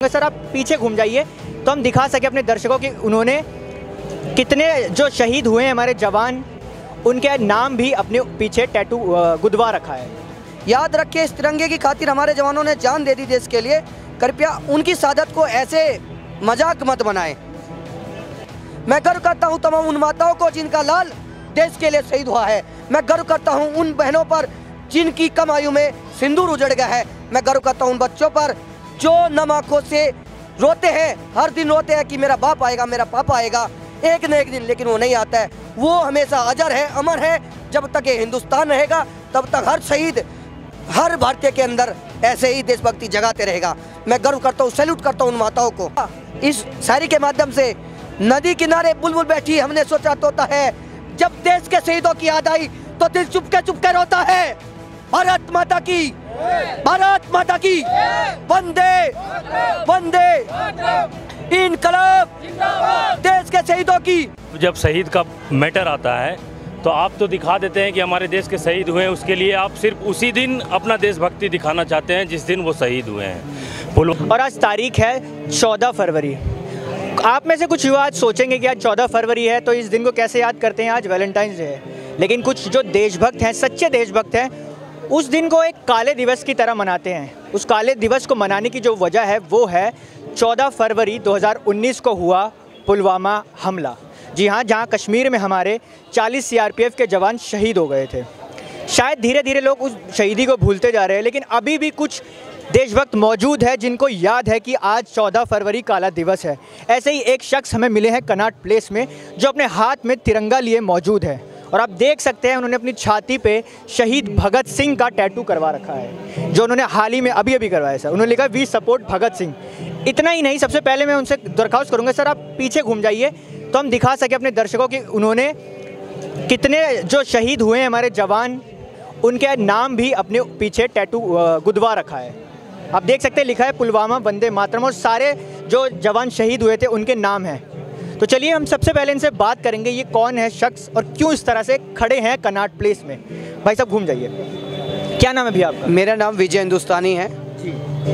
Sir आप पीछे घूम जाइए तो हम दिखा सके अपने दर्शकों कि उन्होंने कितने जो शहीद हुए हैं हमारे जवान, उनके नाम भी अपने पीछे टैटू गुदवा रखा है। याद रखिए, इस तिरंगे की खातिर हमारे जवानों ने जान दे दी देश के लिए। कृपया उनकी शहादत को ऐसे मजाक मत बनाएं। मैं गर्व करता हूं तमाम उन माताओं को जिनका लाल देश के लिए शहीद हुआ है। मैं गर्व करता हूं उन बहनों पर जिनकी कम आयु में सिंदूर उजड़ गया है। मैं गर्व करता हूं उन बच्चों पर जो नम आंखों से रोते हैं, हर दिन रोते हैं कि मेरा बाप आएगा, मेरा पापा आएगा एक न एक दिन, लेकिन वो नहीं आता है। वो हमेशा अजर है, अमर है। जब तक ये हिंदुस्तान रहेगा तब तक हर शहीद, हर भारतीय के अंदर ऐसे ही देशभक्ति जगाते रहेगा। मैं गर्व करता हूँ, सैल्यूट करता हूँ उन माताओं को। इस शायरी के माध्यम से नदी किनारे बुलबुल बैठी, हमने सोचा तोता है। जब देश के शहीदों की याद आई तो दिल चुपके रोता है। भारत माता की, भारत माता की, वंदे वंदे इनकलाब, देश के शहीदों की। जब शहीद का मैटर आता है तो आप तो दिखा देते हैं कि हमारे देश के शहीद हुए हैं, उसके लिए आप सिर्फ उसी दिन अपना देशभक्ति दिखाना चाहते हैं जिस दिन वो शहीद हुए हैं। और आज तारीख है 14 फरवरी। आप में से कुछ युवा आज सोचेंगे कि आज 14 फरवरी है तो इस दिन को कैसे याद करते हैं, आज वैलेंटाइंस डे है। लेकिन कुछ जो देशभक्त हैं, सच्चे देशभक्त हैं, उस दिन को एक काले दिवस की तरह मनाते हैं। उस काले दिवस को मनाने की जो वजह है वो है 14 फरवरी 2019 को हुआ पुलवामा हमला। जी हाँ, जहाँ कश्मीर में हमारे 40 सीआरपीएफ के जवान शहीद हो गए थे। शायद धीरे धीरे लोग उस शहीदी को भूलते जा रहे हैं, लेकिन अभी भी कुछ देशभक्त मौजूद है जिनको याद है कि आज 14 फरवरी काला दिवस है। ऐसे ही एक शख्स हमें मिले हैं कनॉट प्लेस में, जो अपने हाथ में तिरंगा लिए मौजूद है। और आप देख सकते हैं उन्होंने अपनी छाती पे शहीद भगत सिंह का टैटू करवा रखा है, जो उन्होंने हाल ही में अभी करवाया सर। उन्होंने लिखा वी सपोर्ट भगत सिंह। इतना ही नहीं, सबसे पहले मैं उनसे दरख्वास्त करूँगा सर आप पीछे घूम जाइए तो हम दिखा सके अपने दर्शकों कि उन्होंने कितने जो शहीद हुए हैं हमारे जवान, उनके नाम भी अपने पीछे टैटू गुदवा रखा है। आप देख सकते हैं लिखा है पुलवामा वंदे मातरम, और सारे जो जवान शहीद हुए थे उनके नाम हैं। तो चलिए हम सबसे पहले इनसे बात करेंगे, ये कौन है शख्स और क्यों इस तरह से खड़े हैं कनॉट प्लेस में। भाई साहब घूम जाइए, क्या नाम है भैया आपका? मेरा नाम विजय हिंदुस्तानी है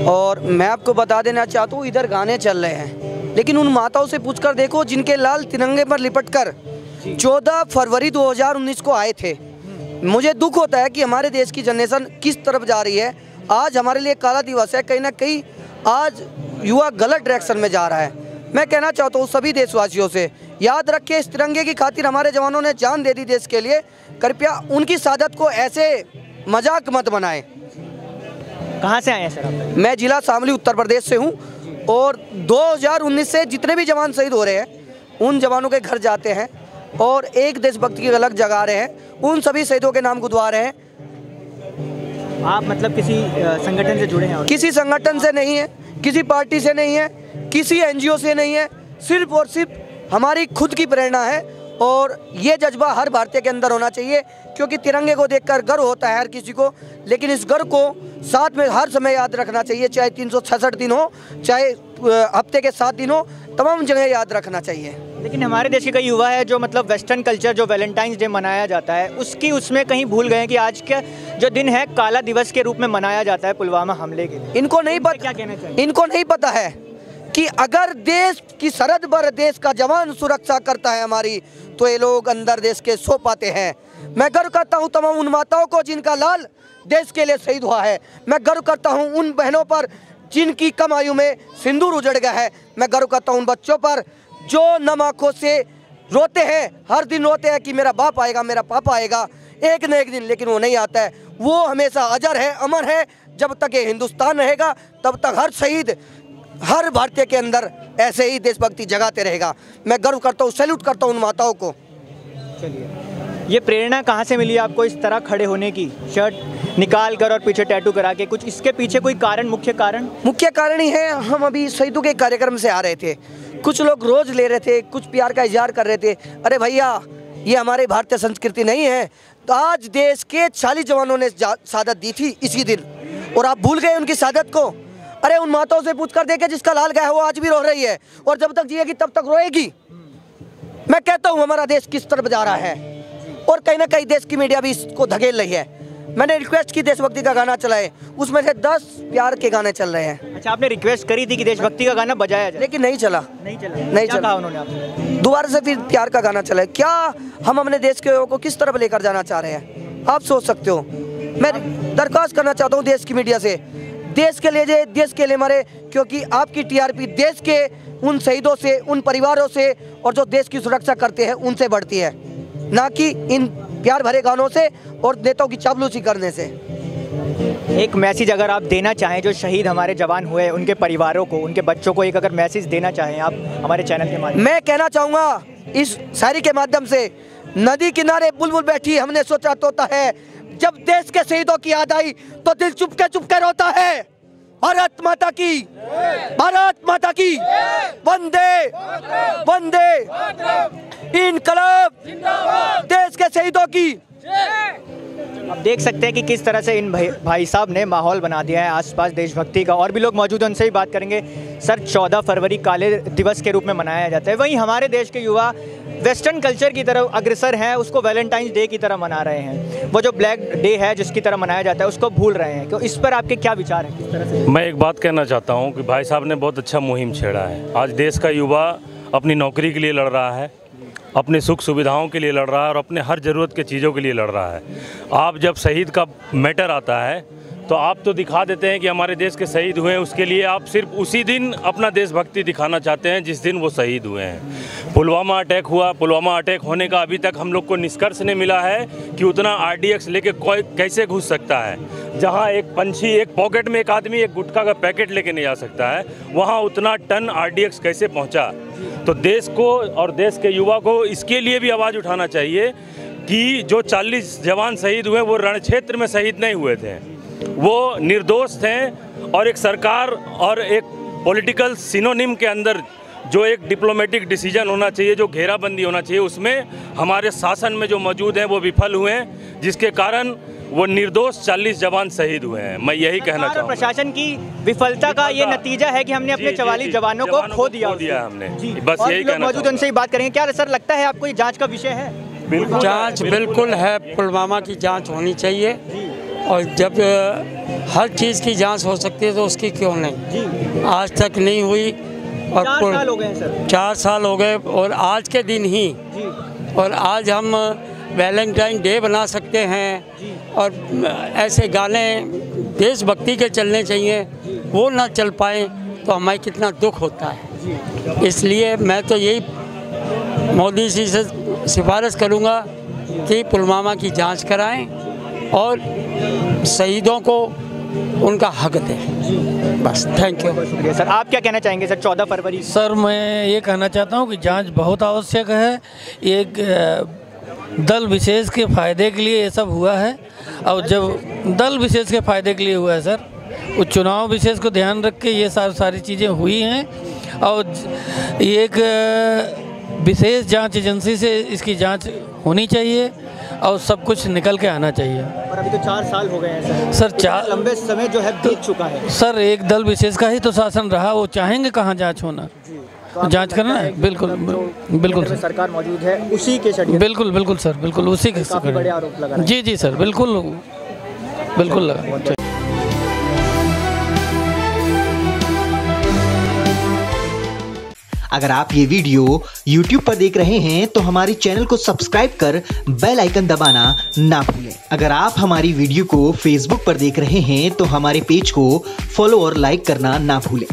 और मैं आपको बता देना चाहता हूँ, इधर गाने चल रहे हैं, लेकिन उन माताओं से पूछकर देखो जिनके लाल तिरंगे पर लिपटकर 14 फरवरी 2019 को आए थे। मुझे दुख होता है कि हमारे देश की जनरेशन किस तरफ जा रही है। आज हमारे लिए काला दिवस है, कहीं ना कहीं आज युवा गलत डायरेक्शन में जा रहा है। मैं कहना चाहता हूँ सभी देशवासियों से, याद रखिए, इस तिरंगे की खातिर हमारे जवानों ने जान दे दी देश के लिए। कृपया उनकी शहादत को ऐसे मजाक मत बनाएं। कहाँ से आए हैं सर आप? मैं जिला शामली उत्तर प्रदेश से हूँ और 2019 से जितने भी जवान शहीद हो रहे हैं उन जवानों के घर जाते हैं और एक देशभक्ति की अलग जगा रहे हैं। उन सभी शहीदों के नाम गुदवा रहे हैं। आप मतलब किसी संगठन से जुड़े हैं? किसी संगठन से नहीं है, किसी पार्टी से नहीं है, किसी एनजीओ से नहीं है, सिर्फ और सिर्फ हमारी खुद की प्रेरणा है। और ये जज्बा हर भारतीय के अंदर होना चाहिए, क्योंकि तिरंगे को देखकर गर्व होता है हर किसी को, लेकिन इस गर्व को साथ में हर समय याद रखना चाहिए। चाहे 366 दिन हो, चाहे हफ्ते के 7 दिन हो, तमाम जगह याद रखना चाहिए। लेकिन हमारे देश के कई युवा है जो मतलब वेस्टर्न कल्चर, जो वैलेंटाइंस डे मनाया जाता है, उसमें कहीं भूल गए हैं कि आज का जो दिन है काला दिवस के रूप में मनाया जाता है पुलवामा हमले के लिए। इनको नहीं पता, क्या कहना चाहिए? इनको नहीं पता है कि अगर देश की सरहद पर देश का जवान सुरक्षा करता है हमारी, तो ये लोग अंदर देश के सो पाते हैं। मैं गर्व करता हूँ तमाम उन माताओं को जिनका लाल देश के लिए शहीद हुआ है। मैं गर्व करता हूँ उन बहनों पर जिनकी कम आयु में सिंदूर उजड़ गया है। मैं गर्व करता हूँ उन बच्चों पर जो नम आंखों से रोते हैं, हर दिन रोते हैं कि मेरा बाप आएगा, मेरा पापा आएगा एक न एक दिन, लेकिन वो नहीं आता है। वो हमेशा अजर है, अमर है। जब तक ये हिंदुस्तान रहेगा तब तक हर शहीद, हर भारतीय के अंदर ऐसे ही देशभक्ति जगाते रहेगा। मैं गर्व करता हूँ, सैल्यूट करता हूँ उन माताओं को। चलिए, ये प्रेरणा कहाँ से मिली आपको इस तरह खड़े होने की, शर्ट निकाल कर और पीछे टैटू करा के? कुछ इसके पीछे कोई कारण, मुख्य कारण ही है, हम अभी शहीदों के कार्यक्रम से आ रहे थे, कुछ लोग रोज ले रहे थे, कुछ प्यार का इजहार कर रहे थे। अरे भैया, ये हमारी भारतीय संस्कृति नहीं है। तो आज देश के 40 जवानों ने शहादत दी थी इसी दिन, और आप भूल गए उनकी शहादत को। अरे उन माताओं से पूछकर देखे जिसका लाल गया है वो आज भी रो रही है, और जब तक जिएगी तब तक रोएगी। मैं कहता हूँ हमारा देश किस तरफ जा रहा है, और कहीं ना कहीं देश की मीडिया भी इसको धकेल रही है। मैंने रिक्वेस्ट की देशभक्ति का गाना चलाए, उसमें से 10 प्यार के गाने चल रहे हैं। अच्छा, आपने रिक्वेस्ट करी थी कि देशभक्ति का गाना बजाया जाए, लेकिन नहीं चला। नहीं चला। नहीं क्या चला। कहा उन्होंने आपसे? दोबारा से फिर प्यार का गाना चलाए। क्या हम अपने देश के लोगों को किस तरफ लेकर जाना चाह रहे हैं, आप सोच सकते हो। मैं दरख्वास्त करना चाहता हूँ देश की मीडिया से, देश के लिए जे देश के लिए मरे, क्योंकि आपकी टीआरपी देश के उन शहीदों से, उन परिवारों से और जो देश की सुरक्षा करते हैं उनसे बढ़ती है, ना कि इन प्यार भरे गानों से और नेताओं की चापलूसी करने से। एक मैसेज अगर आप देना चाहें जो शहीद हमारे जवान हुए, उनके परिवारों को, उनके बच्चों को, एक अगर मैसेज देना चाहें आप हमारे चैनल के माध्यम। मैं कहना चाहूँगा इस शायरी के माध्यम से, नदी किनारे बुलबुल बैठी हमने सोचा तोता है, जब देश के शहीदों की याद आई तो दिल चुपके रोता है। भारत माता की, भारत माता की, वंदे वंदे, इनकलाब, देश के शहीदों की। आप देख सकते हैं कि किस तरह से इन भाई साहब ने माहौल बना दिया है आसपास देशभक्ति का। और भी लोग मौजूद हैं, उनसे भी बात करेंगे। सर, 14 फरवरी काले दिवस के रूप में मनाया जाता है, वहीं हमारे देश के युवा वेस्टर्न कल्चर की तरफ अग्रसर हैं, उसको वैलेंटाइंस डे की तरह मना रहे हैं। वो जो ब्लैक डे है जिसकी तरह मनाया जाता है उसको भूल रहे हैं। तो इस पर आपके क्या विचार हैं, किस तरह से? मैं एक बात कहना चाहता हूँ कि भाई साहब ने बहुत अच्छा मुहिम छेड़ा है। आज देश का युवा अपनी नौकरी के लिए लड़ रहा है, अपने सुख सुविधाओं के लिए लड़ रहा है और अपने हर ज़रूरत के चीज़ों के लिए लड़ रहा है। आप जब शहीद का मैटर आता है तो आप तो दिखा देते हैं कि हमारे देश के शहीद हुए हैं, उसके लिए आप सिर्फ उसी दिन अपना देशभक्ति दिखाना चाहते हैं जिस दिन वो शहीद हुए हैं। पुलवामा अटैक हुआ, पुलवामा अटैक होने का अभी तक हम लोग को निष्कर्ष नहीं मिला है कि उतना RDX लेके कोई कैसे घुस सकता है। जहां एक पंछी एक पॉकेट में, एक आदमी एक गुटखा का पैकेट लेके नहीं आ सकता है, वहां उतना टन RDX कैसे पहुंचा। तो देश को और देश के युवा को इसके लिए भी आवाज़ उठाना चाहिए कि जो 40 जवान शहीद हुए वो रण क्षेत्र में शहीद नहीं हुए थे, वो निर्दोष थे। और एक सरकार और एक पॉलिटिकल सिनोनिम के अंदर जो एक डिप्लोमेटिक डिसीजन होना चाहिए, जो घेराबंदी होना चाहिए, उसमें हमारे शासन में जो मौजूद हैं वो विफल हुए हैं, जिसके कारण वो निर्दोष 40 जवान शहीद हुए हैं। मैं यही कहना चाहूँगा। प्रशासन की विफलता का ये नतीजा है कि हमने अपने 44 जवानों को खो दिया हमने। बस यही कहना मौजूद, उनसे ही बात करेंगे। क्या सर लगता है आपको ये जांच का विषय है? जांच बिल्कुल है, पुलवामा की जांच होनी चाहिए। और जब हर चीज़ की जांच हो सकती है तो उसकी क्यों नहीं, आज तक नहीं हुई। और 4 साल हो गए सर, 4 साल हो गए और आज के दिन ही, और आज हम वैलेंटाइन डे बना सकते हैं और ऐसे गाने देशभक्ति के चलने चाहिए, वो ना चल पाए तो हमें कितना दुख होता है। इसलिए मैं तो यही मोदी जी से सिफारिश करूँगा कि पुलवामा की जांच कराएं और शहीदों को उनका हक दें। बस, थैंक यू। शुक्रिया सर। आप क्या कहना चाहेंगे सर 14 फरवरी? सर, मैं ये कहना चाहता हूँ कि जांच बहुत आवश्यक है। एक दल विशेष के फ़ायदे के लिए ये सब हुआ है, और जब दल विशेष के फ़ायदे के लिए हुआ है सर, उस चुनाव विशेष को ध्यान रख के ये सारी चीज़ें हुई हैं। और एक विशेष जांच एजेंसी से इसकी जांच होनी चाहिए और सब कुछ निकल के आना चाहिए। और अभी तो 4 साल हो गए हैं सर 4 लंबे समय जो है बीत चुका है। सर, एक दल विशेष का ही तो शासन रहा, वो चाहेंगे कहाँ जांच होना, तो जांच करना है। बिल्कुल बिल्कुल सर, सरकार मौजूद है उसी के षड्यंत्र। बिल्कुल बिल्कुल सर, बिल्कुल उसी के काफी बड़े आरोप लगा रहे हैं। जी सर, बिल्कुल बिल्कुल लगा। अगर आप ये वीडियो YouTube पर देख रहे हैं तो हमारे चैनल को सब्सक्राइब कर बेल आइकन दबाना ना भूलें। अगर आप हमारी वीडियो को Facebook पर देख रहे हैं तो हमारे पेज को फॉलो और लाइक करना ना भूलें।